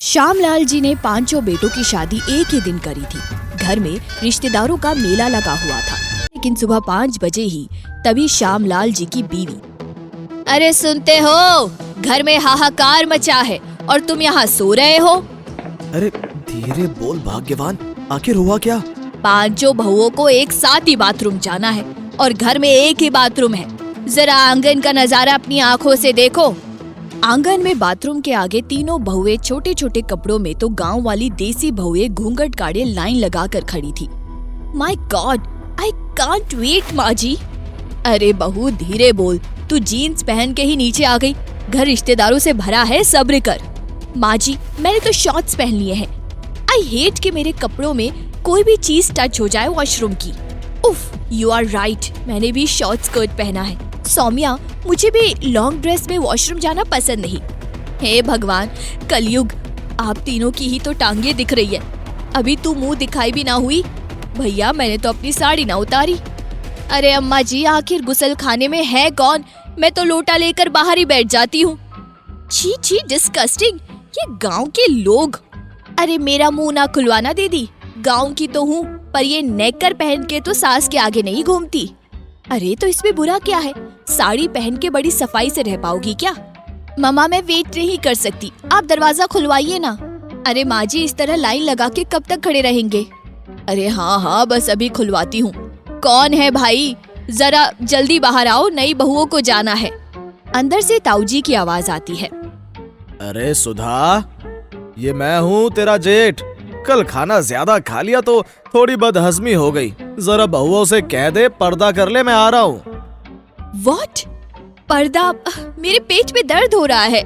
श्यामलाल जी ने पांचों बेटों की शादी एक ही दिन करी थी। घर में रिश्तेदारों का मेला लगा हुआ था, लेकिन सुबह 5 बजे ही तभी श्यामलाल जी की बीवी, अरे सुनते हो, घर में हाहाकार मचा है और तुम यहाँ सो रहे हो। अरे धीरे बोल भाग्यवान, आखिर हुआ क्या? पांचों बहुओं को एक साथ ही बाथरूम जाना है और घर में एक ही बाथरूम है। जरा आंगन का नजारा अपनी आँखों से देखो। आंगन में बाथरूम के आगे तीनों बहुएं छोटे छोटे कपड़ों में तो गांव वाली देसी बहुएं घूंघट गाड़े लाइन लगाकर खड़ी थी। My god, I can't wait माँ जी। अरे बहू धीरे बोल, तू जीन्स पहन के ही नीचे आ गई। घर रिश्तेदारों से भरा है, सब्र कर। माँ जी मैंने तो शॉर्ट्स पहन लिए हैं। आई हेट कि मेरे कपड़ों में कोई भी चीज टच हो जाए वॉशरूम की। उफ, यू आर राइट, मैंने भी शॉर्ट स्कर्ट पहना है। सौम्या, मुझे भी लॉन्ग ड्रेस में वॉशरूम जाना पसंद नहीं। हे भगवान, कलयुग, आप तीनों की ही तो टांगे दिख रही है, अभी तू मुंह दिखाई भी ना हुई। भैया मैंने तो अपनी साड़ी ना उतारी। अरे अम्मा जी, आखिर गुसल खाने में है कौन? मैं तो लोटा लेकर बाहर ही बैठ जाती हूँ। छी छी, डिस्कस्टिंग, ये गांव के लोग। अरे मेरा मुंह ना खुलवाना दीदी, गांव की तो हूँ, पर ये नेकर पहन के तो सास के आगे नहीं घूमती। अरे तो इसमें बुरा क्या है? साड़ी पहन के बड़ी सफाई से रह पाओगी क्या? मम्मा मैं वेट नहीं कर सकती, आप दरवाजा खुलवाइए ना। अरे माँ जी, इस तरह लाइन लगा के कब तक खड़े रहेंगे? अरे हाँ हाँ, बस अभी खुलवाती हूँ। कौन है भाई? जरा जल्दी बाहर आओ, नई बहुओं को जाना है। अंदर से ताऊजी की आवाज आती है। अरे सुधा, ये मैं हूँ तेरा जेठ। कल खाना ज्यादा खा लिया तो थोड़ी बदहजमी हो गई। जरा बहुओं से कह दे पर्दा कर ले, मैं आ रहा हूँ। What? पर्दा? मेरे पेट में दर्द हो रहा है।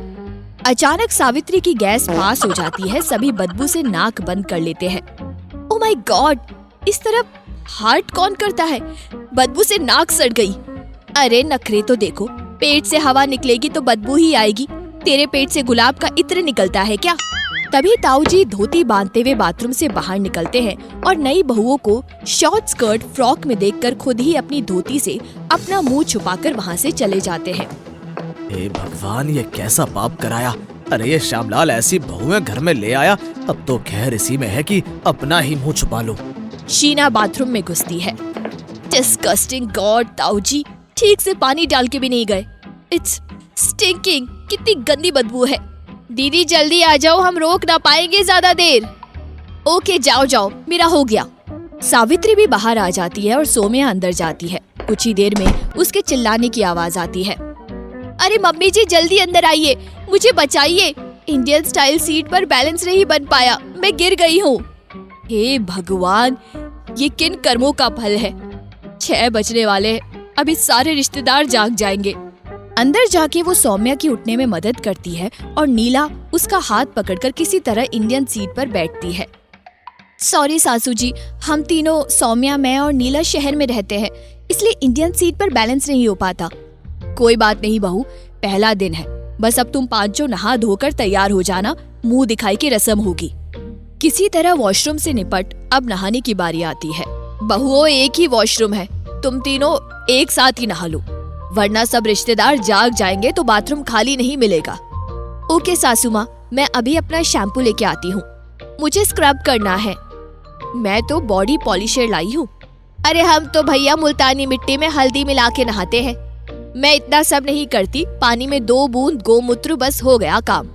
अचानक सावित्री की गैस पास हो जाती है, सभी बदबू से नाक बंद कर लेते हैं। ओह माय गॉड, इस तरफ हार्ट कौन करता है? बदबू से नाक सड़ गई। अरे नखरे तो देखो, पेट से हवा निकलेगी तो बदबू ही आएगी। तेरे पेट से गुलाब का इत्र निकलता है क्या? तभी ताऊजी धोती बांधते हुए बाथरूम से बाहर निकलते हैं और नई बहुओं को शॉर्ट स्कर्ट फ्रॉक में देखकर खुद ही अपनी धोती से अपना मुंह छुपाकर वहां से चले जाते हैं। हे भगवान, ये कैसा पाप कराया। अरे ये श्यामलाल ऐसी बहुएं घर में ले आया, अब तो खैर इसी में है कि अपना ही मुंह छुपा लो। शीना बाथरूम में घुसती है। डिस्गस्टिंग गॉड, ताऊजी ठीक से पानी डाल के भी नहीं गए। इट्स स्टिंकिंग, कितनी गंदी बदबू है। दीदी जल्दी आ जाओ, हम रोक ना पाएंगे ज्यादा देर। ओके जाओ जाओ, मेरा हो गया। सावित्री भी बाहर आ जाती है और सोम्या अंदर जाती है। कुछ ही देर में उसके चिल्लाने की आवाज आती है। अरे मम्मी जी जल्दी अंदर आइए, मुझे बचाइए। इंडियन स्टाइल सीट पर बैलेंस नहीं बन पाया, मैं गिर गई हूँ। हे भगवान, ये किन कर्मों का फल है? 6 बजने वाले हैं, अभी सारे रिश्तेदार जाग जाएंगे। अंदर जाके वो सौम्या की उठने में मदद करती है और नीला उसका हाथ पकड़कर किसी तरह इंडियन सीट पर बैठती है। सॉरी सासू जी, हम तीनों, सौम्या, मैं और नीला शहर में रहते हैं, इसलिए इंडियन सीट पर बैलेंस नहीं हो पाता। कोई बात नहीं बहू, पहला दिन है, बस अब तुम पांचों नहा धोकर तैयार हो जाना, मुंह दिखाई की रस्म होगी। किसी तरह वॉशरूम से निपट अब नहाने की बारी आती है। बहुओं, एक ही वॉशरूम है, तुम तीनों एक साथ ही नहा लो, वरना सब रिश्तेदार जाग जाएंगे तो बाथरूम खाली नहीं मिलेगा। ओके सासू माँ, मैं अभी अपना शैम्पू लेके आती हूँ, मुझे स्क्रब करना है। मैं तो बॉडी पॉलिशर लाई हूँ। अरे हम तो भैया मुल्तानी मिट्टी में हल्दी मिला के नहाते हैं। मैं इतना सब नहीं करती, पानी में 2 बूंद गोमूत्र बस हो गया काम।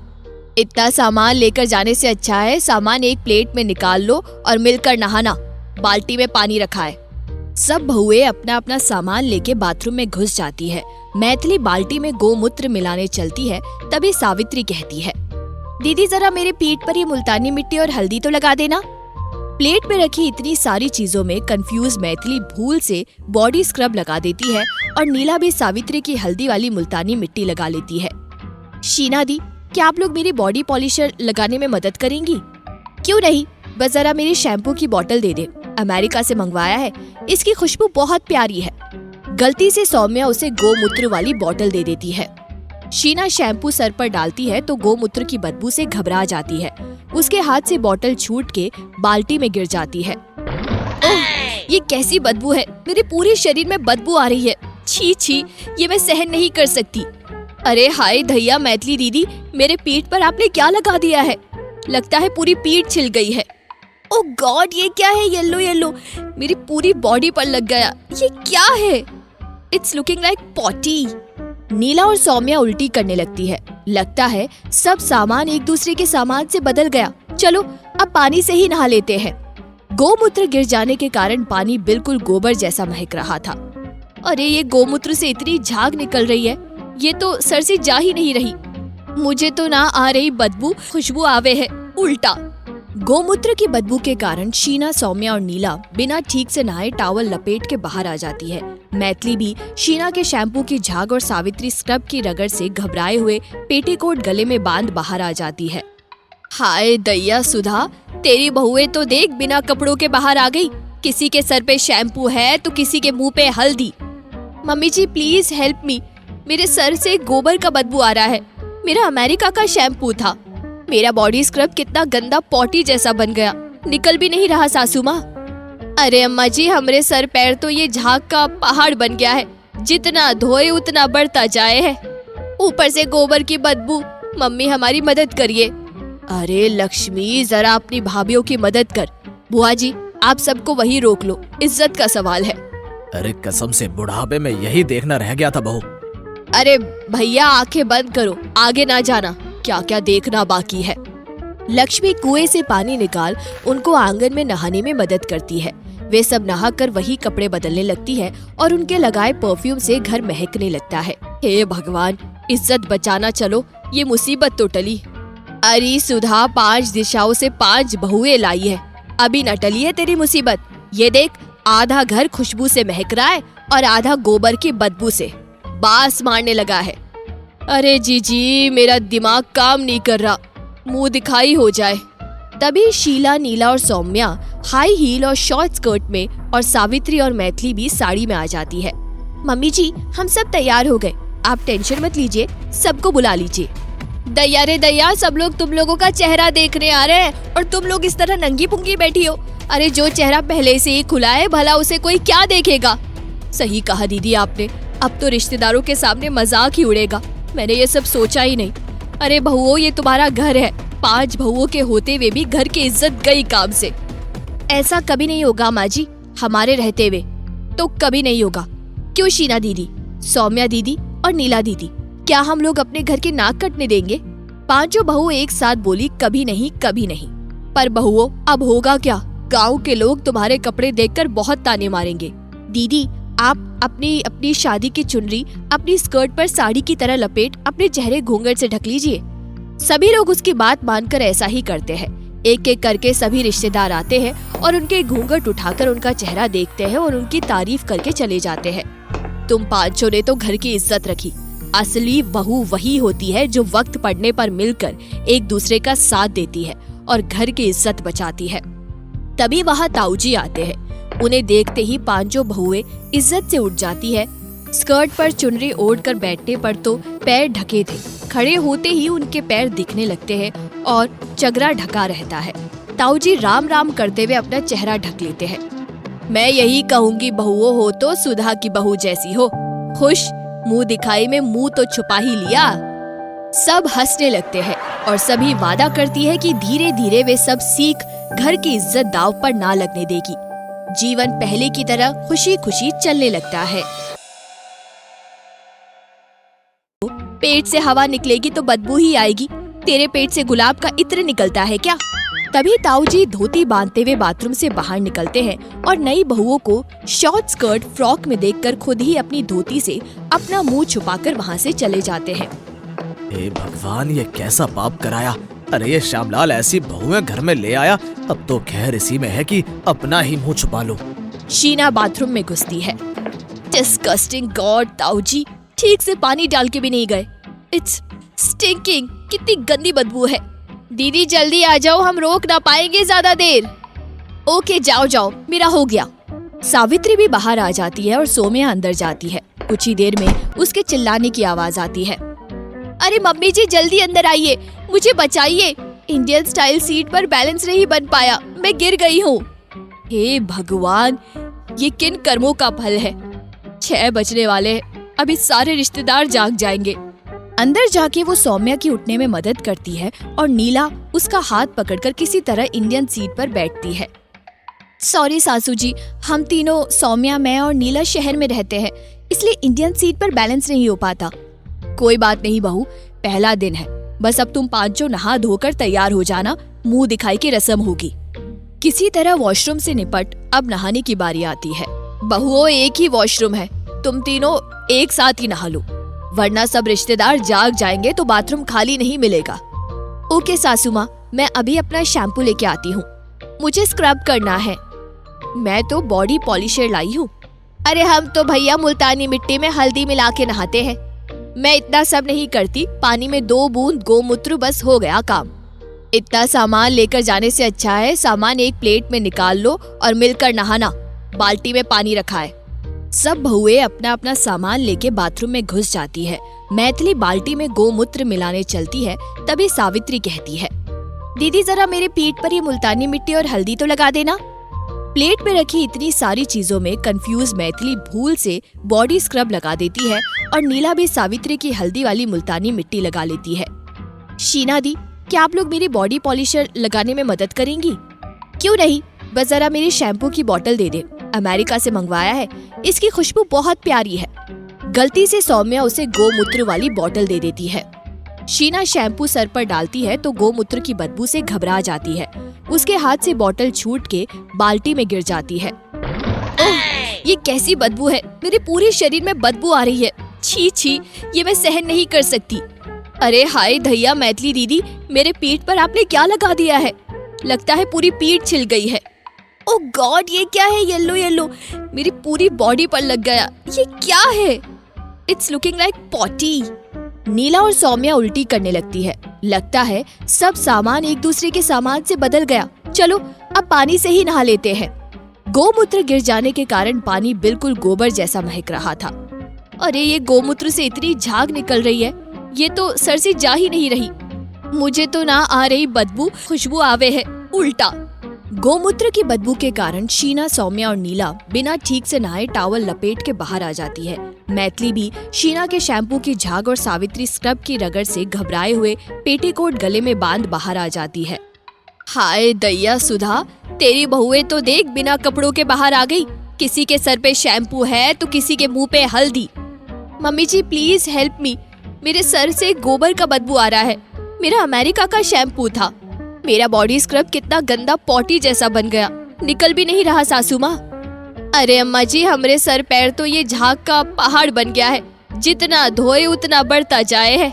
इतना सामान लेकर जाने से अच्छा है सामान एक प्लेट में निकाल लो और मिलकर नहाना। बाल्टी में पानी रखा है। सब बहुएं अपना अपना सामान लेके बाथरूम में घुस जाती है। मैथिली बाल्टी में गोमूत्र मिलाने चलती है। तभी सावित्री कहती है, दीदी जरा मेरे पीठ पर ये मुल्तानी मिट्टी और हल्दी तो लगा देना। प्लेट में रखी इतनी सारी चीजों में कंफ्यूज मैथिली भूल से बॉडी स्क्रब लगा देती है और नीला भी सावित्री की हल्दी वाली मुल्तानी मिट्टी लगा लेती है। शीना दी, क्या आप लोग मेरी बॉडी पॉलिशर लगाने में मदद करेंगी? क्यों नहीं, बस जरा मेरी शैम्पू की बोतल दे दे, अमेरिका से मंगवाया है, इसकी खुशबू बहुत प्यारी है। गलती से सौम्या उसे गोमूत्र वाली बोतल दे देती है। शीना शैम्पू सर पर डालती है तो गोमूत्र की बदबू से घबरा जाती है। उसके हाथ से बोतल छूट के बाल्टी में गिर जाती है। ओह, ये कैसी बदबू है? मेरे पूरे शरीर में बदबू आ रही है। छी छी, ये मैं सहन नहीं कर सकती। अरे हाय धैया मैथिली दीदी, मेरे पीठ पर आपने क्या लगा दिया है? लगता है पूरी पीठ छिल गई है। ओह गॉड, ये क्या है येलो येलो, मेरी पूरी बॉडी पर लग गया। ये क्या है? It's looking like potty. Neela और सौम्या उल्टी करने लगती है। लगता है सब सामान एक दूसरे के सामान से बदल गया। चलो अब पानी से ही नहा लेते हैं। गोमूत्र गिर जाने के कारण पानी बिल्कुल गोबर जैसा महक रहा था। अरे ये गोमूत्र से इतनी झाग निकल रही है, ये तो सर से जा ही नहीं रही। मुझे तो ना आ रही बदबू, खुशबू आवे है उल्टा। गोमूत्र की बदबू के कारण शीना, सौम्या और नीला बिना ठीक से नहाए टॉवल लपेट के बाहर आ जाती है। मैथिली भी शीना के शैम्पू की झाग और सावित्री स्क्रब की रगड़ से घबराए हुए पेटीकोट गले में बांध बाहर आ जाती है। हाय दैया सुधा, तेरी बहुएं तो देख बिना कपड़ों के बाहर आ गई। किसी के सर पे शैम्पू है तो किसी के मुंह पे हल्दी। Mummy ji please help me, मेरे सर से गोबर का बदबू आ रहा है। मेरा अमेरिका का शैम्पू था। मेरा बॉडी स्क्रब कितना गंदा पॉटी जैसा बन गया, निकल भी नहीं रहा सासू माँ। अरे अम्मा जी, हमरे सर पैर तो ये झाग का पहाड़ बन गया है, जितना धोए उतना बढ़ता जाए है। ऊपर से गोबर की बदबू। मम्मी हमारी मदद करिए। अरे लक्ष्मी, जरा अपनी भाभीयों की मदद कर। बुआ जी आप सबको वही रोक लो, इज्जत का सवाल है। अरे कसम से बुढ़ापे में यही देखना रह गया था बहू। अरे भैया आंखें बंद करो, आगे ना जाना, क्या क्या देखना बाकी है। लक्ष्मी कुएं से पानी निकाल उनको आंगन में नहाने में मदद करती है। वे सब नहाकर वही कपड़े बदलने लगती है और उनके लगाए परफ्यूम से घर महकने लगता है। हे भगवान, इज्जत बचाना, चलो ये मुसीबत तो टली। अरे सुधा, 5 दिशाओं से 5 बहुएं लाई है, अभी न टली है तेरी मुसीबत। ये देख, आधा घर खुशबू से महक रहा है और आधा गोबर की बदबू से बास मारने लगा है। अरे जीजी, मेरा दिमाग काम नहीं कर रहा, मुंह दिखाई हो जाए। तभी शीला, नीला और सौम्या हाई हील और शॉर्ट स्कर्ट में और सावित्री और मैथिली भी साड़ी में आ जाती है। मम्मी जी हम सब तैयार हो गए, आप टेंशन मत लीजिए, सबको बुला लीजिए। दैया रे दैया, सब लोग तुम लोगों का चेहरा देखने आ रहे हैं और तुम लोग इस तरह नंगी पुंगी बैठी हो। अरे जो चेहरा पहले से ही खुला है, भला उसे कोई क्या देखेगा। सही कहा दीदी आपने, अब तो रिश्तेदारों के सामने मजाक ही उड़ेगा। मैंने ये सब सोचा ही नहीं। अरे बहुओं, ये तुम्हारा घर है, 5 बहुओं के होते हुए भी घर की इज्जत गई काम से। ऐसा कभी नहीं होगा माँ जी, हमारे रहते हुए तो कभी नहीं होगा। क्यों शीना दीदी, सौम्या दीदी और नीला दीदी, क्या हम लोग अपने घर के नाक कटने देंगे? 5 बहु एक साथ बोली, कभी नहीं कभी नहीं। पर बहुओं अब होगा क्या, गाँव के लोग तुम्हारे कपड़े देखकर बहुत ताने मारेंगे। दीदी आप अपनी शादी की चुनरी अपनी स्कर्ट पर साड़ी की तरह लपेट अपने चेहरे घूंघट से ढक लीजिए। सभी लोग उसकी बात मानकर ऐसा ही करते हैं। एक एक करके सभी रिश्तेदार आते हैं और उनके घूंघट उठाकर उनका चेहरा देखते हैं और उनकी तारीफ करके चले जाते हैं। तुम 5 ने तो घर की इज्जत रखी। असली बहू वही होती है जो वक्त पड़ने पर मिलकर एक दूसरे का साथ देती है और घर की इज्जत बचाती है। तभी वहाँ ताऊजी आते हैं। उन्हें देखते ही 5 बहुएं इज्जत से उठ जाती है। स्कर्ट पर चुनरी ओढ़कर बैठने पर तो पैर ढके थे, खड़े होते ही उनके पैर दिखने लगते हैं और चगरा ढका रहता है। ताऊजी राम राम करते हुए अपना चेहरा ढक लेते हैं। मैं यही कहूँगी, बहुओं हो तो सुधा की बहू जैसी हो। खुश, मुंह दिखाई में मुंह तो छुपा ही लिया। सब हंसने लगते हैं और सभी वादा करती है कि धीरे धीरे वे सब सीख घर की इज्जत दाव पर ना लगने देगी। जीवन पहले की तरह खुशी खुशी चलने लगता है। पेट से हवा निकलेगी तो बदबू ही आएगी। तेरे पेट से गुलाब का इत्र निकलता है क्या? तभी ताऊजी धोती बांधते हुए बाथरूम से बाहर निकलते हैं और नई बहुओं को शॉर्ट स्कर्ट फ्रॉक में देखकर खुद ही अपनी धोती से अपना मुंह छुपाकर वहां से चले जाते हैं। हे भगवान, ये कैसा पाप कराया। अरे ये श्यामलाल ऐसी बहुएं घर में ले आया, अब तो खैर इसी में है कि अपना ही मुंह छुपा लो। शीना बाथरूम में घुसती है। डिस्गस्टिंग गॉड, ताऊजी ठीक से पानी डाल के भी नहीं गए। इट्स स्टिंकिंग, कितनी गंदी बदबू है। दीदी जल्दी आ जाओ, हम रोक ना पाएंगे ज्यादा देर। ओके जाओ जाओ, मेरा हो गया। सावित्री भी बाहर आ जाती है और सौम्या अंदर जाती है। कुछ ही देर में उसके चिल्लाने की आवाज आती है। अरे मम्मी जी जल्दी अंदर आइए, मुझे बचाइए। इंडियन स्टाइल सीट पर बैलेंस नहीं बन पाया, मैं गिर गई हूँ। हे भगवान, ये किन कर्मों का फल है। 6 बजने वाले हैं, अभी सारे रिश्तेदार जाग जाएंगे। अंदर जाके वो सौम्या की उठने में मदद करती है और नीला उसका हाथ पकड़कर किसी तरह इंडियन सीट पर बैठती है। सॉरी सासू जी, हम तीनों सौम्या, मैं और नीला शहर में रहते हैं, इसलिए इंडियन सीट पर बैलेंस नहीं हो पाता। कोई बात नहीं बहू, पहला दिन है, बस अब तुम पांचों नहा धोकर तैयार हो जाना, मुंह दिखाई की रस्म होगी। किसी तरह वॉशरूम से निपट अब नहाने की बारी आती है। बहुओं, एक ही वॉशरूम है, तुम तीनों एक साथ ही नहा लो, वरना सब रिश्तेदार जाग जाएंगे तो बाथरूम खाली नहीं मिलेगा। ओके सासू माँ, मैं अभी अपना शैम्पू लेके आती हूँ, मुझे स्क्रब करना है। मैं तो बॉडी पॉलिशर लाई हूँ। अरे हम तो भैया मुल्तानी मिट्टी में हल्दी मिला के नहाते हैं। मैं इतना सब नहीं करती, पानी में 2 बूंद गोमूत्र बस हो गया काम। इतना सामान लेकर जाने से अच्छा है सामान एक प्लेट में निकाल लो और मिलकर नहाना, बाल्टी में पानी रखा है। सब बहुएं अपना अपना सामान लेके बाथरूम में घुस जाती है। मैथिली बाल्टी में गोमूत्र मिलाने चलती है, तभी सावित्री कहती है, दीदी जरा मेरे पीठ पर ये मुल्तानी मिट्टी और हल्दी तो लगा देना। प्लेट में रखी इतनी सारी चीजों में कंफ्यूज मैथिली भूल से बॉडी स्क्रब लगा देती है और नीला भी सावित्री की हल्दी वाली मुल्तानी मिट्टी लगा लेती है। शीना दी, क्या आप लोग मेरी बॉडी पॉलिशर लगाने में मदद करेंगी? क्यों नहीं, बस जरा मेरी शैम्पू की बोतल दे दे, अमेरिका से मंगवाया है, इसकी खुशबू बहुत प्यारी है। गलती से सौम्या उसे गोमूत्र वाली बोतल दे देती है। शीना शैम्पू सर पर डालती है तो गोमूत्र की बदबू से घबरा जाती है। उसके हाथ से बोतल छूट के बाल्टी में गिर जाती है। ओह, ये कैसी बदबू है, मेरे पूरे शरीर में बदबू आ रही है। छी छी, ये मैं सहन नहीं कर सकती। अरे हाय धैया मैथिली दीदी, मेरे पीठ पर आपने क्या लगा दिया है? लगता है पूरी पीठ छिल गई है। ओह गॉड, ये क्या है येलो येलो, मेरी पूरी बॉडी पर लग गया, ये क्या है? It's looking like potty. Neela और सौम्या उल्टी करने लगती है। लगता है सब सामान एक दूसरे के सामान से बदल गया। चलो अब पानी से ही नहा लेते हैं। गोमूत्र गिर जाने के कारण पानी बिल्कुल गोबर जैसा महक रहा था। अरे ये गोमूत्र से इतनी झाग निकल रही है, ये तो सर से जा ही नहीं रही। मुझे तो ना आ रही बदबू, खुशबू आवे है उल्टा। गोमूत्र की बदबू के कारण शीना, सौम्या और नीला बिना ठीक से नहाए टावल लपेट के बाहर आ जाती है। मैथिली भी शीना के शैम्पू की झाग और सावित्री स्क्रब की रगड़ से घबराए हुए पेटीकोट गले में बांध बाहर आ जाती है। हाय दैया सुधा, तेरी बहुएं तो देख बिना कपड़ों के बाहर आ गई। किसी के सर पे शैम्पू है तो किसी के मुंह पे हल्दी। Mummy ji please help me, मेरे सर से गोबर का बदबू आ रहा है। मेरा अमेरिका का शैम्पू था। मेरा बॉडी स्क्रब कितना गंदा पॉटी जैसा बन गया, निकल भी नहीं रहा सासू माँ। अरे अम्मा जी, हमरे सर पैर तो ये झाग का पहाड़ बन गया है, जितना धोए उतना बढ़ता जाए है,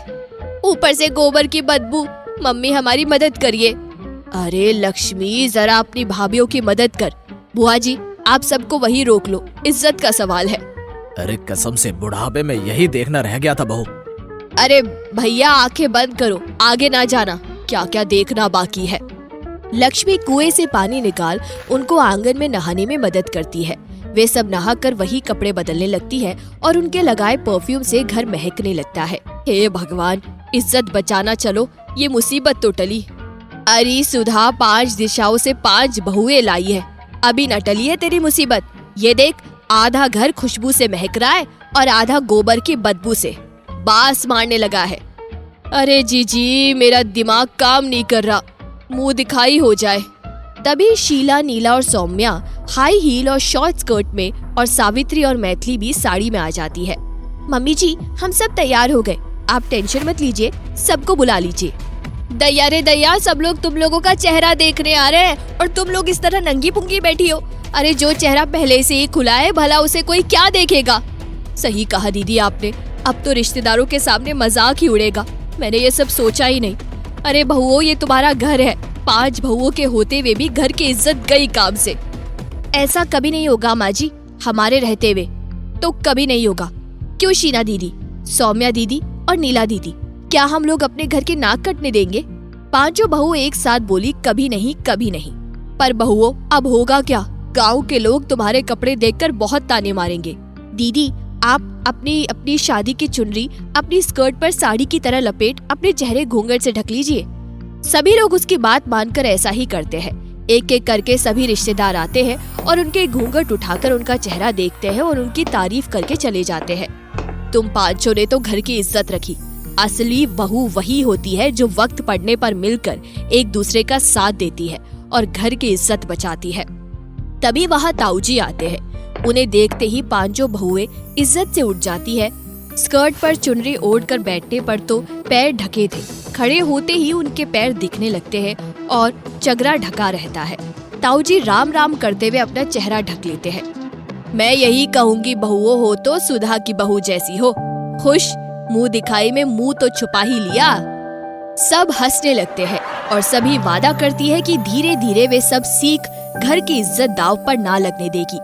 ऊपर से गोबर की बदबू। मम्मी हमारी मदद करिए। अरे लक्ष्मी, जरा अपनी भाभीयों की मदद कर। बुआ जी आप सबको वही रोक लो, इज्जत का सवाल है। अरे कसम से बुढ़ापे में यही देखना रह गया था बहू। अरे भैया आंखें बंद करो, आगे ना जाना, क्या क्या देखना बाकी है। लक्ष्मी कुएं से पानी निकाल उनको आंगन में नहाने में मदद करती है। वे सब नहाकर वही कपड़े बदलने लगती है और उनके लगाए परफ्यूम से घर महकने लगता है। हे भगवान, इज्जत बचाना, चलो ये मुसीबत तो टली। अरे सुधा, 5 दिशाओं से 5 बहुएं लाई है, अभी न टली है तेरी मुसीबत। ये देख, आधा घर खुशबू से महक रहा है और आधा गोबर की बदबू से बास मारने लगा है। अरे जीजी, मेरा दिमाग काम नहीं कर रहा, मुंह दिखाई हो जाए। तभी शीला, नीला और सौम्या हाई हील और शॉर्ट स्कर्ट में और सावित्री और मैथिली भी साड़ी में आ जाती है। मम्मी जी हम सब तैयार हो गए, आप टेंशन मत लीजिए, सबको बुला लीजिए। दैया रे दैया, सब लोग तुम लोगों का चेहरा देखने आ रहे हैं और तुम लोग इस तरह नंगी पुंगी बैठी हो। अरे जो चेहरा पहले से ही खुला है, भला उसे कोई क्या देखेगा। सही कहा दीदी आपने, अब तो रिश्तेदारों के सामने मजाक ही उड़ेगा। मैंने ये सब सोचा ही नहीं। अरे बहुओं, ये तुम्हारा घर है, 5 बहुओं के होते हुए भी घर की इज्जत गई काम से। ऐसा कभी नहीं होगा माँ जी, हमारे रहते हुए तो कभी नहीं होगा। क्यों शीना दीदी, सौम्या दीदी और नीला दीदी, क्या हम लोग अपने घर की नाक कटने देंगे? 5 बहु एक साथ बोली, कभी नहीं कभी नहीं। पर बहुओं, अब होगा क्या? गाँव के लोग तुम्हारे कपड़े देखकर बहुत ताने मारेंगे। दीदी आप अपनी शादी की चुनरी अपनी स्कर्ट पर साड़ी की तरह लपेट अपने चेहरे घूंघट से ढक लीजिए। सभी लोग उसकी बात मानकर ऐसा ही करते हैं। एक एक करके सभी रिश्तेदार आते हैं और उनके घूंघट उठाकर उनका चेहरा देखते हैं और उनकी तारीफ करके चले जाते हैं। तुम 5 ने तो घर की इज्जत रखी, असली बहू वही होती है जो वक्त पड़ने पर मिलकर एक दूसरे का साथ देती है और घर की इज्जत बचाती है। तभी वहाँ ताऊजी आते हैं। उन्हें देखते ही पांचों बहुएं इज्जत से उठ जाती है। स्कर्ट पर चुनरी ओढ़कर बैठने पर तो पैर ढके थे, खड़े होते ही उनके पैर दिखने लगते हैं और चगरा ढका रहता है। ताऊजी राम राम करते हुए अपना चेहरा ढक लेते हैं। मैं यही कहूंगी, बहुओं हो तो सुधा की बहू जैसी हो। खुश मुंह दिखाई में मुंह तो छुपा ही लिया। सब हंसने लगते हैं और सभी वादा करती है कि धीरे धीरे वे सब सीख घर की इज्जत दाव पर ना लगने देगी।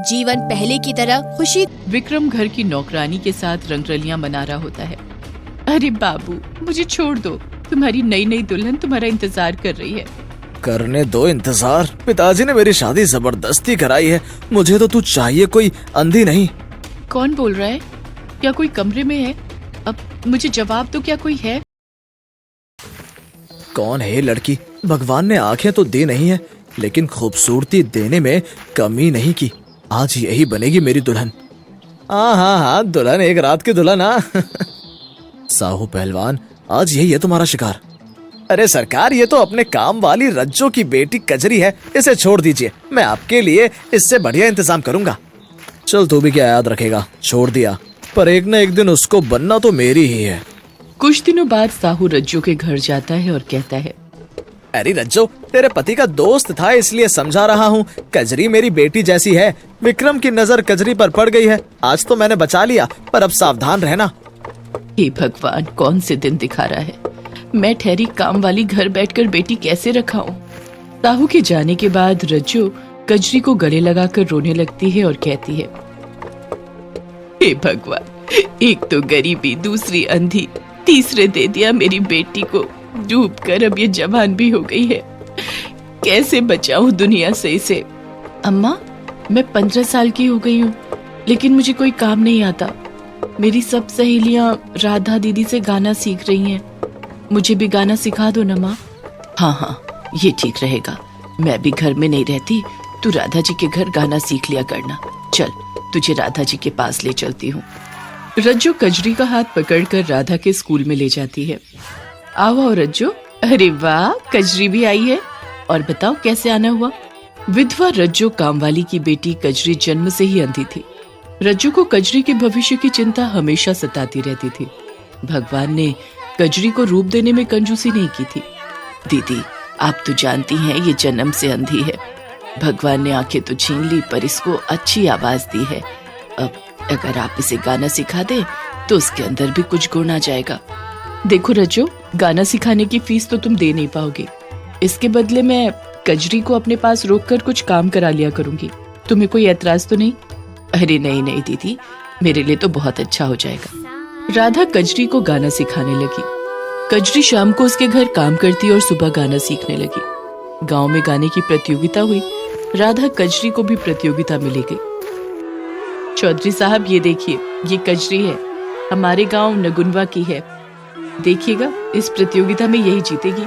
जीवन पहले की तरह खुशी। विक्रम घर की नौकरानी के साथ रंगरलियां मना रहा होता है। अरे बाबू, मुझे छोड़ दो, तुम्हारी नई नई दुल्हन तुम्हारा इंतजार कर रही है। करने दो इंतजार। पिताजी ने मेरी शादी जबरदस्ती कराई है। मुझे तो तू चाहिए कोई अंधी नहीं। कौन बोल रहा है? क्या कोई कमरे में है? अब मुझे जवाब दो, क्या कोई है? कौन है ये लड़की? भगवान ने आंखें तो दी नहीं है, लेकिन खूबसूरती देने में कमी नहीं की। आज यही बनेगी मेरी दुल्हन। हाँ, दुल्हन, एक रात की दुल्हन। हाँ साहू पहलवान, आज यही है तुम्हारा शिकार। अरे सरकार, ये तो अपने काम वाली रज्जो की बेटी कजरी है, इसे छोड़ दीजिए। मैं आपके लिए इससे बढ़िया इंतजाम करूंगा। चल, तू भी क्या याद रखेगा, छोड़ दिया, पर एक न एक दिन उसको बनना तो मेरी ही है। कुछ दिनों बाद साहू रज्जो के घर जाता है और कहता है, अरे रज्जो, तेरे पति का दोस्त था इसलिए समझा रहा हूँ। कजरी मेरी बेटी जैसी है। विक्रम की नजर कजरी पर पड़ गई है। आज तो मैंने बचा लिया, पर अब सावधान रहना। हे भगवान, कौन से दिन दिखा रहा है। मैं ठहरी काम वाली घर बैठकर बेटी कैसे रखाऊं? साहू के जाने के बाद रज्जो कजरी को गले लगाकर रोने लगती है और कहती है, हे भगवान, एक तो गरीबी, दूसरी अंधी, तीसरे दे दिया मेरी बेटी को डूब कर। अब ये जवान भी हो गई है, कैसे बचाऊं दुनिया से इसे? अम्मा, मैं 15 साल की हो गई हूँ, लेकिन मुझे कोई काम नहीं आता। मेरी सब सहेलियां राधा दीदी से गाना सीख रही हैं। मुझे भी गाना सिखा दो ना माँ। हाँ, ये ठीक रहेगा। मैं भी घर में नहीं रहती, तू राधा जी के घर गाना सीख लिया करना। चल, तुझे राधा जी के पास ले चलती हूँ। रज्जो कजरी का हाथ पकड़कर राधा के स्कूल में ले जाती है। आओ रज्जो। अरे वाह, कजरी भी आई है। और बताओ कैसे आना हुआ? विधवा रज्जो कामवाली की बेटी कजरी जन्म से ही अंधी थी। रज्जो को कजरी के भविष्य की चिंता हमेशा सताती रहती थी। भगवान ने कजरी को रूप देने में कंजूसी नहीं की थी। दीदी, आप तो जानती हैं ये जन्म से अंधी है। भगवान ने आंखें तो छीन ली, पर इसको अच्छी आवाज दी है। अब अगर आप इसे गाना सिखा दे तो उसके अंदर भी कुछ गुण आ जाएगा। देखो रज्जो, गाना सिखाने की फीस तो तुम दे नहीं पाओगे। इसके बदले मैं कजरी को अपने पास रोककर कुछ काम करा लिया करूंगी। तुम्हें कोई ऐतराज तो नहीं? अरे नहीं दीदी, मेरे लिए तो बहुत अच्छा हो जाएगा। राधा कजरी को गाना सिखाने लगी। कजरी शाम को उसके घर काम करती और सुबह गाना सीखने लगी। गांव में गाने की प्रतियोगिता हुई। राधा कजरी को भी प्रतियोगिता मिली गई। चौधरी साहब, ये देखिए, ये कजरी है, हमारे गांव नगुनवा की है। देखिएगा, इस प्रतियोगिता में यही जीतेगी।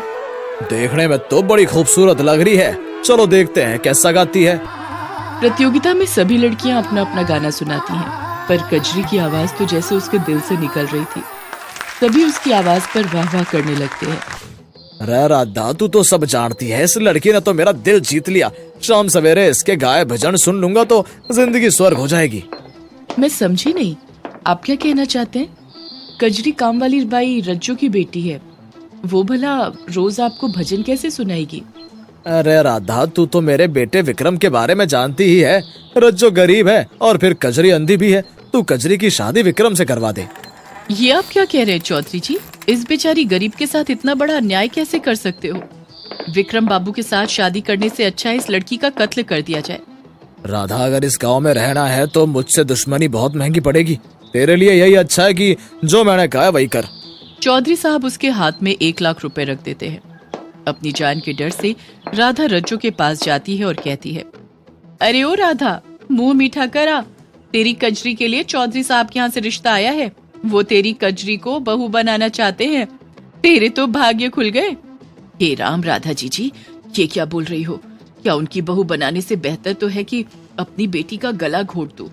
देखने में तो बड़ी खूबसूरत लग रही है। चलो देखते हैं कैसा गाती है। प्रतियोगिता में सभी लड़कियां अपना अपना गाना सुनाती हैं, पर कजरी की आवाज तो जैसे उसके दिल से निकल रही थी। सभी उसकी आवाज पर वाह वाह करने लगते हैं। अरे राधा, तू तो सब जानती है, इस लड़की ने तो मेरा दिल जीत लिया। शाम सवेरे इसके गाए भजन सुन लूंगा तो जिंदगी स्वर्ग हो जाएगी। मैं समझी नहीं, आप क्या कहना चाहते हैं? कजरी काम वाली बाई रज्जो की बेटी है, वो भला रोज आपको भजन कैसे सुनाएगी? अरे राधा, तू तो मेरे बेटे विक्रम के बारे में जानती ही है। रज्जो गरीब है और फिर कजरी अंधी भी है। तू कजरी की शादी विक्रम से करवा दे। ये आप क्या कह रहे हैं चौधरी जी? इस बेचारी गरीब के साथ इतना बड़ा अन्याय कैसे कर सकते हो? विक्रम बाबू के साथ शादी करने से अच्छा है इस लड़की का कत्ल कर दिया जाए। राधा, अगर इस गांव में रहना है तो मुझसे दुश्मनी बहुत महंगी पड़ेगी। तेरे लिए यही अच्छा है कि जो मैंने कहा वही कर। चौधरी साहब उसके हाथ में 1 लाख रुपए रख देते हैं। अपनी जान के डर से राधा रज्जो के पास जाती है और कहती है, अरे ओ राधा, मुंह मीठा करा। तेरी कजरी के लिए चौधरी साहब के यहाँ से रिश्ता आया है। वो तेरी कजरी को बहू बनाना चाहते हैं। तेरे तो भाग्य खुल गए। हे राम, राधा जी, ये क्या बोल रही हो? क्या उनकी बहू बनाने से बेहतर तो है कि अपनी बेटी का गला घोट दूं?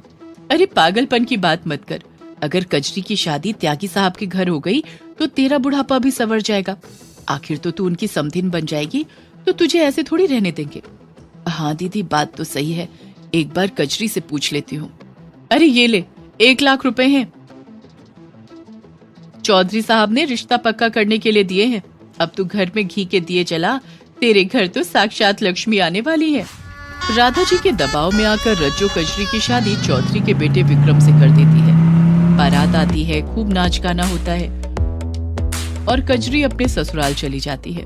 अरे पागलपन की बात मत कर। अगर कजरी की शादी त्यागी साहब के घर हो गई तो तेरा बुढ़ापा भी संवर जाएगा। आखिर तो तू उनकी समधिन बन जाएगी, तो तुझे ऐसे थोड़ी रहने देंगे। हाँ दीदी, बात तो सही है, एक बार कजरी से पूछ लेती हूँ। अरे ये ले, 1 लाख रुपए हैं, चौधरी साहब ने रिश्ता पक्का करने के लिए दिए हैं। अब तू घर में घी के दिए जला, तेरे घर तो साक्षात लक्ष्मी आने वाली है। राधा जी के दबाव में आकर रज्जो कजरी की शादी चौधरी के बेटे विक्रम से कर देती है। बारात आती है, खूब नाच गाना होता है और कजरी अपने ससुराल चली जाती है।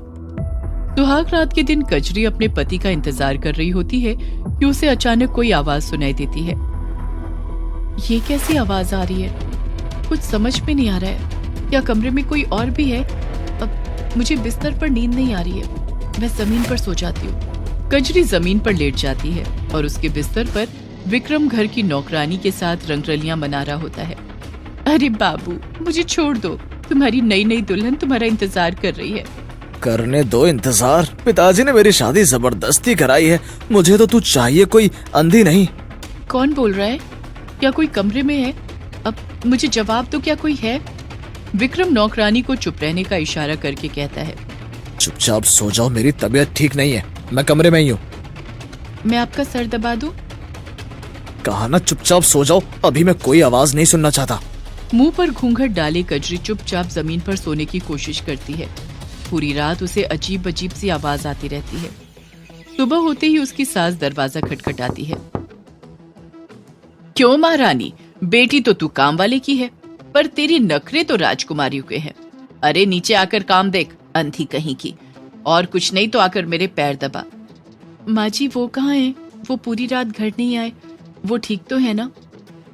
सुहाग रात के दिन कजरी अपने पति का इंतजार कर रही होती है कि उसे अचानक कोई आवाज सुनाई देती है। ये कैसी आवाज आ रही है? कुछ समझ में नहीं आ रहा है। क्या कमरे में कोई और भी है? अब मुझे बिस्तर पर नींद नहीं आ रही है, मैं जमीन पर सो जाती हूँ। कजरी जमीन पर लेट जाती है और उसके बिस्तर पर विक्रम घर की नौकरानी के साथ रंगरलियां मना रहा होता है। अरे बाबू, मुझे छोड़ दो, तुम्हारी नई नई दुल्हन तुम्हारा इंतजार कर रही है। करने दो इंतजार, पिताजी ने मेरी शादी जबरदस्ती कराई है, मुझे तो तू चाहिए, कोई अंधी नहीं। कौन बोल रहा है? क्या कोई कमरे में है? अब मुझे जवाब दो, क्या कोई है? विक्रम नौकरानी को चुप रहने का इशारा करके कहता है। चुपचाप सो जाओ, मेरी तबीयत ठीक नहीं है, मैं कमरे में ही हूँ। मैं आपका सर दबा दूं? कहा ना चुपचाप सो जाओ, अभी मैं कोई आवाज नहीं सुनना चाहता। मुंह पर घूंघट डाले कजरी चुपचाप जमीन पर सोने की कोशिश करती है। पूरी रात उसे अजीब अजीब सी आवाज आती रहती है। सुबह होते ही उसकी सास दरवाजा खटखटाती है। क्यों महारानी, बेटी तो तू काम वाले की है, पर तेरी नखरे तो राजकुमारियों के हैं। अरे नीचे आकर काम देख, अंधी कहीं की, और कुछ नहीं तो आकर मेरे पैर दबा। माँ जी, वो कहाँ है? वो पूरी रात घर नहीं आए, वो ठीक तो है ना?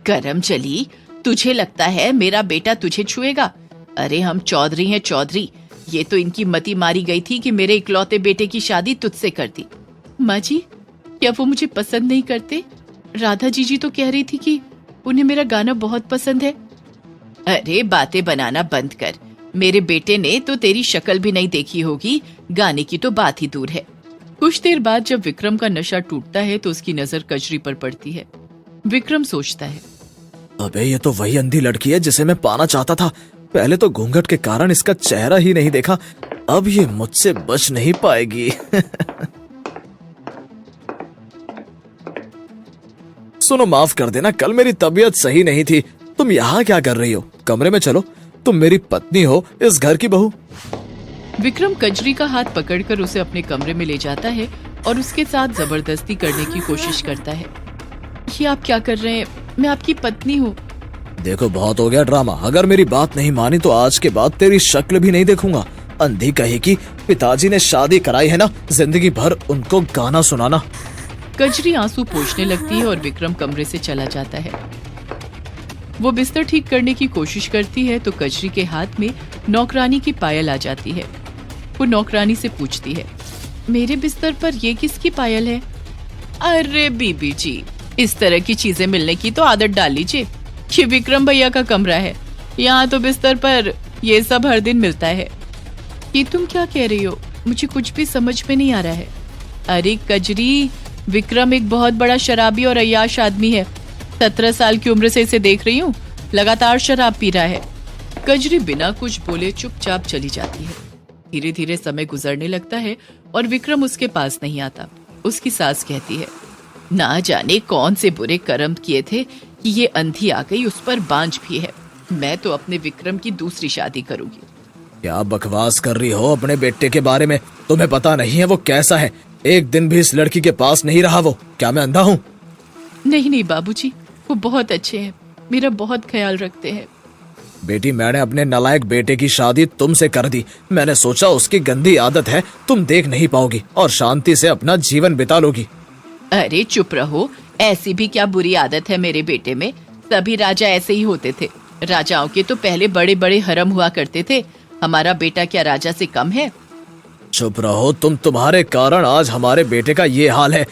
करम चली, तुझे लगता है मेरा बेटा तुझे छुएगा? अरे हम चौधरी हैं, चौधरी। ये तो इनकी मति मारी गई थी कि मेरे इकलौते बेटे की शादी तुझसे कर दी। माँ जी, क्या वो मुझे पसंद नहीं करते? राधा जीजी तो कह रही थी कि उन्हें मेरा गाना बहुत पसंद है। अरे बातें बनाना बंद कर, मेरे बेटे ने तो तेरी शक्ल भी नहीं देखी होगी, गाने की तो बात ही दूर है। कुछ देर बाद जब विक्रम का नशा टूटता है तो उसकी नजर कजरी पर पड़ती है। विक्रम सोचता है, अबे ये तो वही अंधी लड़की है जिसे मैं पाना चाहता था। पहले तो घूंघट के कारण इसका चेहरा ही नहीं देखा, अब ये मुझसे बच नहीं पाएगी। सुनो, माफ कर देना, कल मेरी तबीयत सही नहीं थी। तुम यहाँ क्या कर रही हो? कमरे में चलो, तुम मेरी पत्नी हो, इस घर की बहू। विक्रम कजरी का हाथ पकड़कर उसे अपने कमरे में ले जाता है और उसके साथ जबरदस्ती करने की कोशिश करता है। ये आप क्या कर रहे हैं? मैं आपकी पत्नी हूँ। देखो, बहुत हो गया ड्रामा। अगर मेरी बात नहीं मानी तो आज के बाद तेरी शक्ल भी नहीं देखूंगा। अंधी कहेगी पिताजी ने शादी कराई है ना, जिंदगी भर उनको गाना सुनाना। कजरी आंसू पोंछने लगती है और विक्रम कमरे से चला जाता है। वो बिस्तर ठीक करने की कोशिश करती है तो कजरी के हाथ में नौकरानी की पायल आ जाती है। वो नौकरानी से पूछती है, मेरे बिस्तर पर ये किसकी पायल है? अरे बीबी जी, इस तरह की चीजें मिलने की तो आदत डाल लीजिए। ये विक्रम भैया का कमरा है, यहाँ तो बिस्तर पर ये सब हर दिन मिलता है। ये तुम क्या कह रही हो? मुझे कुछ भी समझ में नहीं आ रहा है। अरे कजरी, विक्रम एक बहुत बड़ा शराबी और अय्याश आदमी है। 17 साल की उम्र से इसे देख रही हूँ, लगातार शराब पी रहा है। कजरी बिना कुछ बोले चुपचाप चली जाती है। धीरे धीरे समय गुजरने लगता है और विक्रम उसके पास नहीं आता। उसकी सास कहती है, ना जाने कौन से बुरे कर्म किए थे कि ये अंधी आ गई, उस पर बांझ भी है। मैं तो अपने विक्रम की दूसरी शादी करूंगी। क्या बकवास कर रही हो अपने बेटे के बारे में? तुम्हें पता नहीं है वो कैसा है? एक दिन भी इस लड़की के पास नहीं रहा वो। क्या मैं अंधा हूँ? नहीं नहीं बाबूजी, वो बहुत अच्छे हैं, मेरा बहुत ख्याल रखते हैं। बेटी, मैंने अपने नालायक बेटे की शादी तुमसे कर दी। मैंने सोचा उसकी गंदी आदत है, तुम देख नहीं पाओगी और शांति से अपना जीवन बिता लोगी। अरे चुप रहो, ऐसी भी क्या बुरी आदत है मेरे बेटे में? सभी राजा ऐसे ही होते थे। राजाओं के तो पहले बड़े बड़े हरम हुआ करते थे। हमारा बेटा क्या राजा से कम है? चुप रहो तुम, तुम्हारे कारण आज हमारे बेटे का ये हाल है।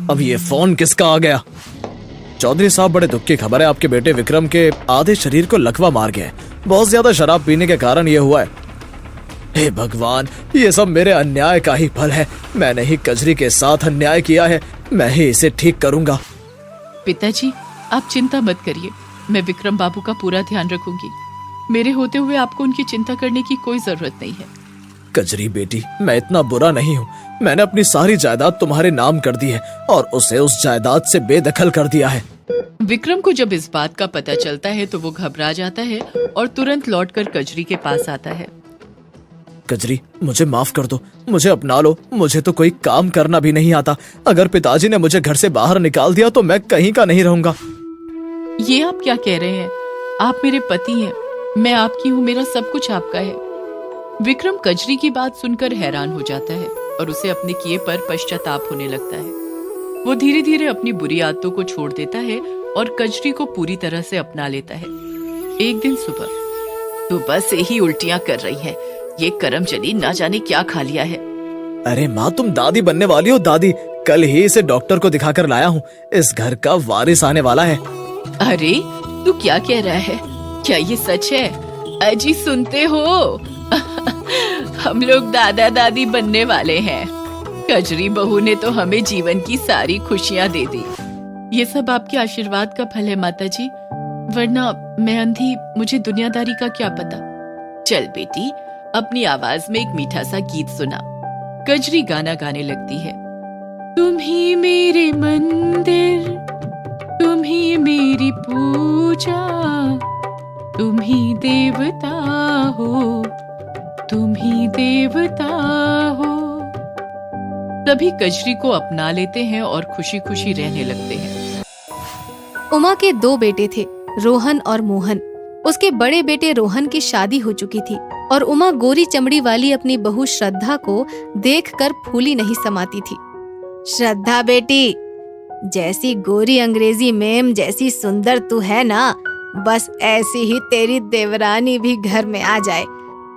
अब ये फोन किसका आ गया? चौधरी साहब, बड़े दुख की खबर है, आपके बेटे विक्रम के आधे शरीर को लकवा मार गया है। बहुत ज्यादा शराब पीने के कारण ये हुआ है। हे भगवान, ये सब मेरे अन्याय का ही फल है। मैंने ही कजरी के साथ अन्याय किया है, मैं ही इसे ठीक करूंगा। पिताजी, आप चिंता मत करिए, मैं विक्रम बाबू का पूरा ध्यान रखूंगी। मेरे होते हुए आपको उनकी चिंता करने की कोई जरूरत नहीं है। कजरी बेटी, मैं इतना बुरा नहीं हूँ। मैंने अपनी सारी जायदाद तुम्हारे नाम कर दी है और उसे उस जायदाद से बेदखल कर दिया है। विक्रम को जब इस बात का पता चलता है तो वो घबरा जाता है और तुरंत लौटकर कजरी के पास आता है। कजरी, मुझे माफ कर दो, मुझे अपना लो। मुझे तो कोई काम करना भी नहीं आता। अगर पिताजी ने मुझे घर से बाहर निकाल दिया तो मैं कहीं का नहीं रहूंगा। ये आप क्या कह रहे हैं? आप मेरे पति हैं, मैं आपकी हूँ, मेरा सब कुछ आपका है। विक्रम कजरी की बात सुनकर हैरान हो जाता है और उसे अपने किए पर पश्चाताप होने लगता है। वो धीरे धीरे अपनी बुरी आदतों को छोड़ देता है और कजरी को पूरी तरह से अपना लेता है। एक दिन सुबह, तो बस यही उल्टियां कर रही है, ये करमचली ना जाने क्या खा लिया है। अरे माँ, तुम दादी बनने वाली हो। दादी, कल ही इसे डॉक्टर को दिखाकर लाया हूँ। इस घर का वारिस आने वाला है। अरे तू क्या कह रहा है? क्या ये सच है? अजी सुनते हो? हम लोग दादा दादी बनने वाले हैं। कजरी बहू ने तो हमें जीवन की सारी खुशियाँ दे दी। ये सब आपके आशीर्वाद का फल है माता जी, वरना मैं अंधी, मुझे दुनियादारी का क्या पता। चल बेटी, अपनी आवाज में एक मीठा सा गीत सुना। कजरी गाना गाने लगती है। तुम ही मेरे मंदिर, तुम ही मेरी पूजा, तुम ही देवता हो, तुम ही देवता हो। तभी कजरी को अपना लेते हैं और खुशी खुशी रहने लगते हैं। उमा के 2 बेटे थे, रोहन और मोहन। उसके बड़े बेटे रोहन की शादी हो चुकी थी और उमा गोरी चमड़ी वाली अपनी बहू श्रद्धा को देखकर फूली नहीं समाती थी। श्रद्धा बेटी, जैसी गोरी अंग्रेजी मेम जैसी सुंदर तू है ना, बस ऐसी ही तेरी देवरानी भी घर में आ जाए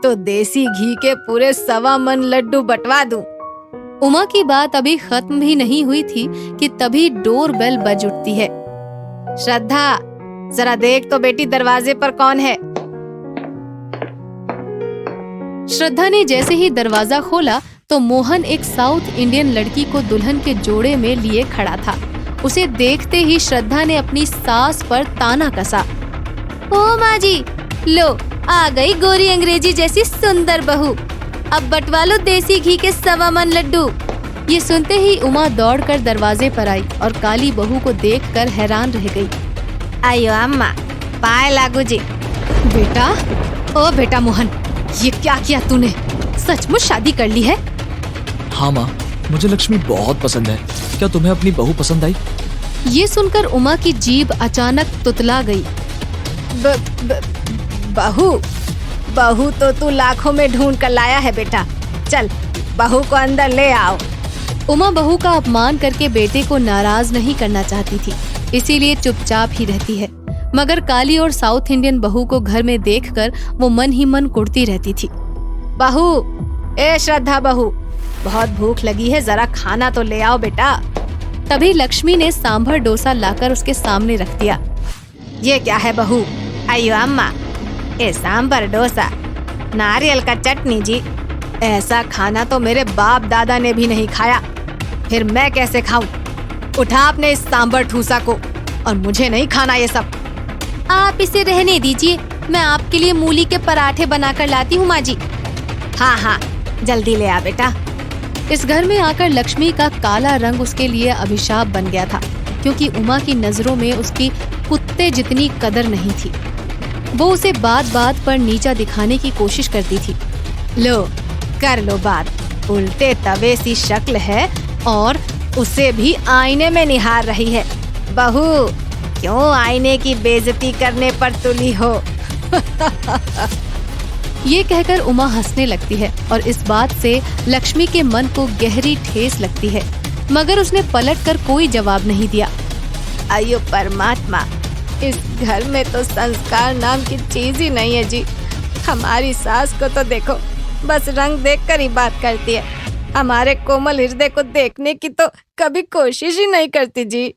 तो देसी घी के पूरे 1.25 मन लड्डू बंटवा दूं। उमा की बात अभी खत्म भी नहीं हुई थी कि तभी डोर बेल बज उठती है। श्रद्धा, जरा देख तो बेटी दरवाजे पर कौन है। श्रद्धा ने जैसे ही दरवाजा खोला तो मोहन एक साउथ इंडियन लड़की को दुल्हन के जोड़े में लिए खड़ा था। उसे देखते ही श्रद्धा ने अपनी सास पर ताना कसा। ओ माँ जी, लो आ गई गोरी अंग्रेजी जैसी सुंदर बहू, अब बंटवा लो देसी घी के 1.25 मन लड्डू। ये सुनते ही उमा दौड़कर दरवाजे पर आई और काली बहू को देखकर हैरान रह गई। आयो अम्मा, पाए लागू जी। बेटा, ओ बेटा मोहन, ये क्या किया तूने? सचमुच शादी कर ली है? हाँ माँ, मुझे लक्ष्मी बहुत पसंद है। क्या तुम्हें अपनी बहू पसंद आई? ये सुनकर उमा की जीभ अचानक तुतला गई। बहू बहू तो तू लाखों में ढूंढ कर लाया है बेटा। चल बहू को अंदर ले आओ। उमा बहू का अपमान करके बेटे को नाराज नहीं करना चाहती थी, इसीलिए चुपचाप ही रहती है। मगर काली और साउथ इंडियन बहू को घर में देखकर वो मन ही मन कुड़ती रहती थी। बहू, ए श्रद्धा बहू, बहुत भूख लगी है, जरा खाना तो ले आओ बेटा। तभी लक्ष्मी ने सांभर डोसा लाकर उसके सामने रख दिया। ये क्या है बहू? आयो अम्मा, ये सांभर डोसा, नारियल का चटनी जी। ऐसा खाना तो मेरे बाप दादा ने भी नहीं खाया, फिर मैं कैसे खाऊं? उठा अपने इस सांभर ठूसा को, और मुझे नहीं खाना ये सब। आप इसे रहने दीजिए, मैं आपके लिए मूली के पराठे बनाकर लाती हूँ माँ जी। हाँ हाँ, जल्दी ले आ बेटा। इस घर में आकर लक्ष्मी का काला रंग उसके लिए अभिशाप बन गया था, क्योंकि उमा की नजरों में उसकी कुत्ते जितनी कदर नहीं थी। वो उसे बात बात पर नीचा दिखाने की कोशिश करती थी। लो कर लो बात, उल्टे तवे सी शक्ल है और उसे भी आईने में निहार रही है। बहू, क्यों आईने की बेइज्जती करने पर तुली हो? ये कहकर उमा हंसने लगती है और इस बात से लक्ष्मी के मन को गहरी ठेस लगती है, मगर उसने पलटकर कोई जवाब नहीं दिया। अयो परमात्मा, इस घर में तो संस्कार नाम की चीज ही नहीं है जी। हमारी सास को तो देखो, बस रंग देखकर ही बात करती है, हमारे कोमल हृदय को देखने की तो कभी कोशिश ही नहीं करती जी।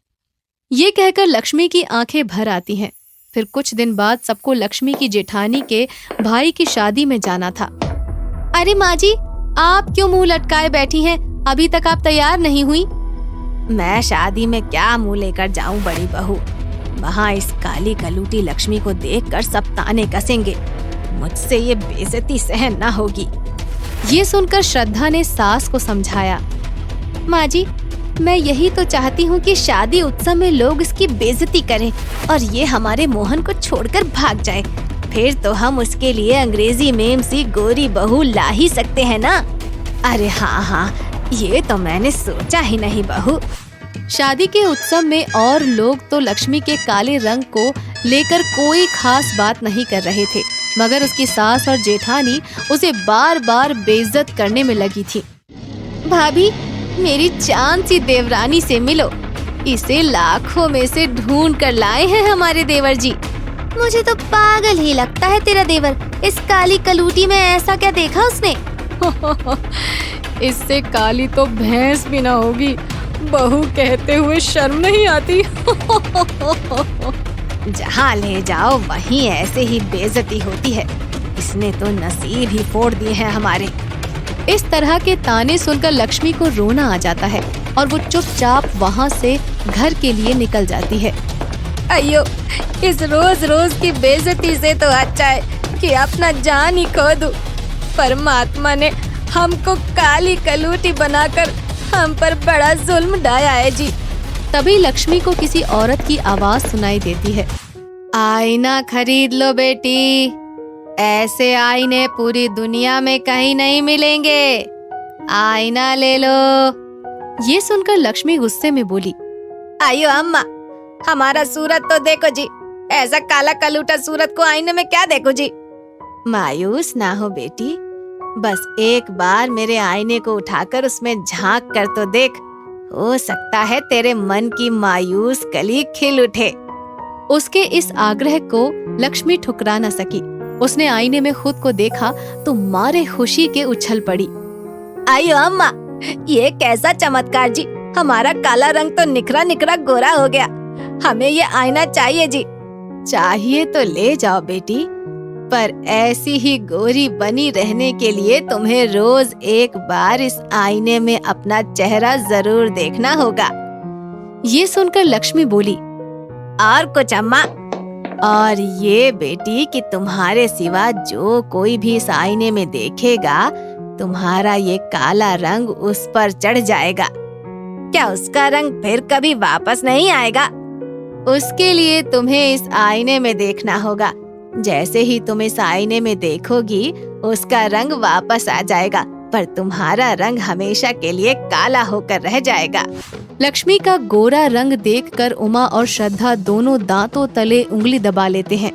ये कहकर लक्ष्मी की आंखें भर आती हैं। फिर कुछ दिन बाद सबको लक्ष्मी की जेठानी के भाई की शादी में जाना था। अरे माँ जी, आप क्यों मुंह लटकाए बैठी हैं? अभी तक आप तैयार नहीं हुई? मैं शादी में क्या मुंह लेकर जाऊं बड़ी बहू, वहाँ इस काली कलूटी लक्ष्मी को देखकर सब ताने कसेंगे। मुझसे ये बेइज्जती सहन ना होगी। ये सुनकर श्रद्धा ने सास को समझाया, माँ जी, मैं यही तो चाहती हूँ कि शादी उत्सव में लोग इसकी बेइज्जती करें और ये हमारे मोहन को छोड़कर भाग जाए। फिर तो हम उसके लिए अंग्रेजी मेम सी गोरी बहू ला ही सकते हैं ना। अरे हाँ, ये तो मैंने सोचा ही नहीं बहू। शादी के उत्सव में और लोग तो लक्ष्मी के काले रंग को लेकर कोई खास बात नहीं कर रहे थे, मगर उसकी सास और जेठानी उसे बार बार बेइज्जत करने में लगी थी। भाभी, मेरी चांद सी देवरानी से मिलो, इसे लाखों में से ढूंढ कर लाए हैं हमारे देवर जी। मुझे तो पागल ही लगता है तेरा देवर, इस काली कलूटी में ऐसा क्या देखा उसने? इससे काली तो भैंस भी ना होगी, बहू कहते हुए शर्म नहीं आती। जहाँ ले जाओ वहीं ऐसे ही बेइज्जती होती है, इसने तो नसीब ही फोड़ दिए हैं हमारे। इस तरह के ताने सुनकर लक्ष्मी को रोना आ जाता है और वो चुपचाप वहाँ से घर के लिए निकल जाती है। अयो, इस रोज रोज की बेइज्जती से तो अच्छा है कि अपना जान ही खो दूं। परमात्मा ने हमको काली कलूटी बनाकर हम पर बड़ा जुल्म ढाया है जी। तभी लक्ष्मी को किसी औरत की आवाज सुनाई देती है, आईना खरीद लो बेटी, ऐसे आईने पूरी दुनिया में कहीं नहीं मिलेंगे, आईना ले लो। ये सुनकर लक्ष्मी गुस्से में बोली, आयो अम्मा, हमारा सूरत तो देखो जी, ऐसा काला कलूटा सूरत को आईने में क्या देखो जी। मायूस ना हो बेटी, बस एक बार मेरे आईने को उठाकर उसमें झांक कर तो देख, हो सकता है तेरे मन की मायूस कली खिल उठे। उसके इस आग्रह को लक्ष्मी ठुकरा न सकी। उसने आईने में खुद को देखा तो मारे खुशी के उछल पड़ी। आयो अम्मा, ये कैसा चमत्कार जी, हमारा काला रंग तो निखरा निखरा गोरा हो गया, हमें ये आईना चाहिए जी। चाहिए तो ले जाओ बेटी, पर ऐसी ही गोरी बनी रहने के लिए तुम्हें रोज एक बार इस आईने में अपना चेहरा जरूर देखना होगा। ये सुनकर लक्ष्मी बोली, और कुछ अम्मा? और ये बेटी कि तुम्हारे सिवा जो कोई भी इस आईने में देखेगा, तुम्हारा ये काला रंग उस पर चढ़ जाएगा। क्या उसका रंग फिर कभी वापस नहीं आएगा? उसके लिए तुम्हें इस आईने में देखना होगा। जैसे ही तुम इस आईने में देखोगी, उसका रंग वापस आ जाएगा, पर तुम्हारा रंग हमेशा के लिए काला होकर रह जाएगा। लक्ष्मी का गोरा रंग देखकर उमा और श्रद्धा दोनों दांतों तले उंगली दबा लेते हैं।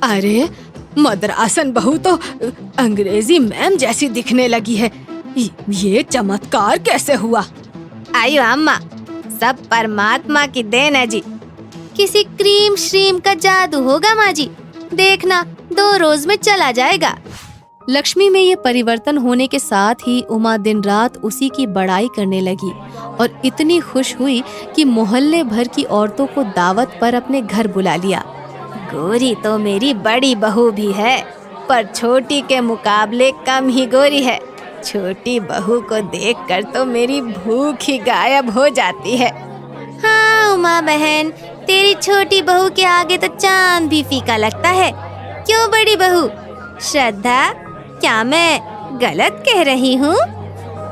अरे, मद्रासन बहू तो अंग्रेजी मैम जैसी दिखने लगी है, ये चमत्कार कैसे हुआ? आयो अम्मा, सब परमात्मा की देन है जी। किसी क्रीम श्रीम का जादू होगा माँ जी, देखना 2 रोज में चला जाएगा। लक्ष्मी में ये परिवर्तन होने के साथ ही उमा दिन रात उसी की बड़ाई करने लगी और इतनी खुश हुई कि मोहल्ले भर की औरतों को दावत पर अपने घर बुला लिया। गोरी तो मेरी बड़ी बहू भी है, पर छोटी के मुकाबले कम ही गोरी है। छोटी बहू को देखकर तो मेरी भूख ही गायब हो जाती है। हाँ उमा बहन, तेरी छोटी बहू के आगे तो चांद भी फीका लगता है। क्यों बड़ी बहू? श्रद्धा, क्या मैं गलत कह रही हूँ?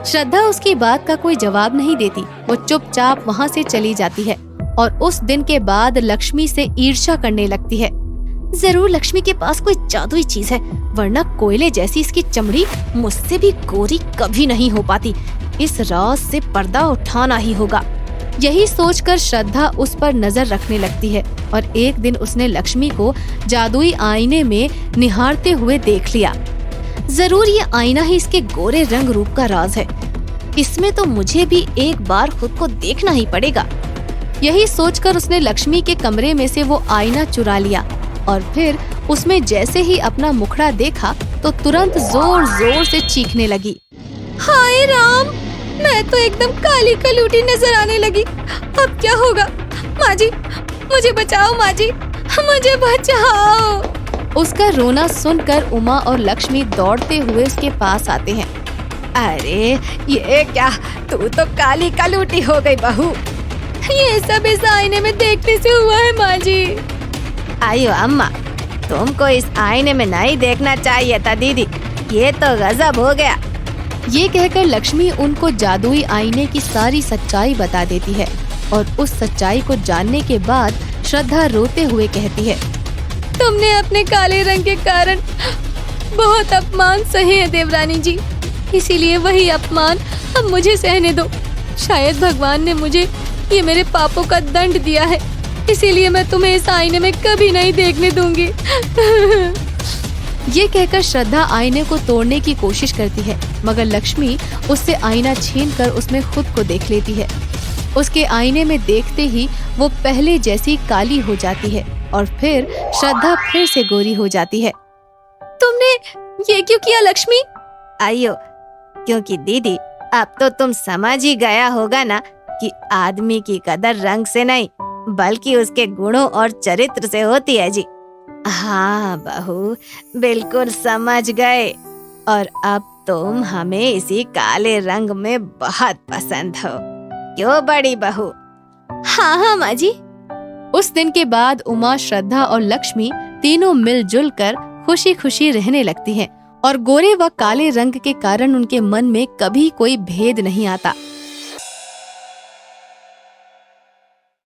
श्रद्धा उसकी बात का कोई जवाब नहीं देती। वो चुपचाप वहाँ से चली जाती है और उस दिन के बाद लक्ष्मी से ईर्ष्या करने लगती है। जरूर लक्ष्मी के पास कोई जादुई चीज है, वरना कोयले जैसी इसकी चमड़ी मुझसे भी गोरी कभी नहीं हो पाती। इस राज से पर्दा उठाना ही होगा। यही सोचकर श्रद्धा उस पर नजर रखने लगती है और एक दिन उसने लक्ष्मी को जादुई आईने में निहारते हुए देख लिया। जरूर ये आईना ही इसके गोरे रंग रूप का राज है। इसमें तो मुझे भी एक बार खुद को देखना ही पड़ेगा। यही सोचकर उसने लक्ष्मी के कमरे में से वो आईना चुरा लिया और फिर उसमें जैसे ही अपना मुखड़ा देखा तो तुरंत जोर जोर से चीखने लगी। हाय राम, मैं तो एकदम काली कलूटी नजर आने लगी। अब क्या होगा? माँ जी, मुझे बचाओ, माँ जी, मुझे बचाओ। उसका रोना सुनकर उमा और लक्ष्मी दौड़ते हुए उसके पास आते हैं। अरे ये क्या, तू तो काली कलूटी हो गई बहू। ये सब इस आईने में देखने से हुआ है माँ जी। आयो अम्मा, तुमको इस आईने में नहीं देखना चाहिए था दीदी, ये तो गजब हो गया। ये कहकर लक्ष्मी उनको जादुई आईने की सारी सच्चाई बता देती है और उस सच्चाई को जानने के बाद श्रद्धा रोते हुए कहती है, तुमने अपने काले रंग के कारण बहुत अपमान सहे हैं देवरानी जी, इसीलिए वही अपमान अब मुझे सहने दो। शायद भगवान ने मुझे ये मेरे पापों का दंड दिया है, इसीलिए मैं तुम्हें इस आईने में कभी नहीं देखने दूंगी। ये कहकर श्रद्धा आईने को तोड़ने की कोशिश करती है, मगर लक्ष्मी उससे आईना छीनकर उसमें खुद को देख लेती है। उसके आईने में देखते ही वो पहले जैसी काली हो जाती है और फिर श्रद्धा फिर से गोरी हो जाती है। तुमने ये क्यों किया लक्ष्मी? आइयो, क्योंकि दीदी अब तो तुम समझ ही गया होगा ना कि आदमी की कदर रंग से नहीं बल्कि उसके गुणों और चरित्र से होती है जी। हाँ बहू, बिल्कुल समझ गए, और अब तुम हमें इसी काले रंग में बहुत पसंद हो, क्यों बड़ी बहू? हाँ हाँ माँ जी। उस दिन के बाद उमा, श्रद्धा और लक्ष्मी तीनों मिलजुल कर खुशी खुशी रहने लगती हैं और गोरे व काले रंग के कारण उनके मन में कभी कोई भेद नहीं आता।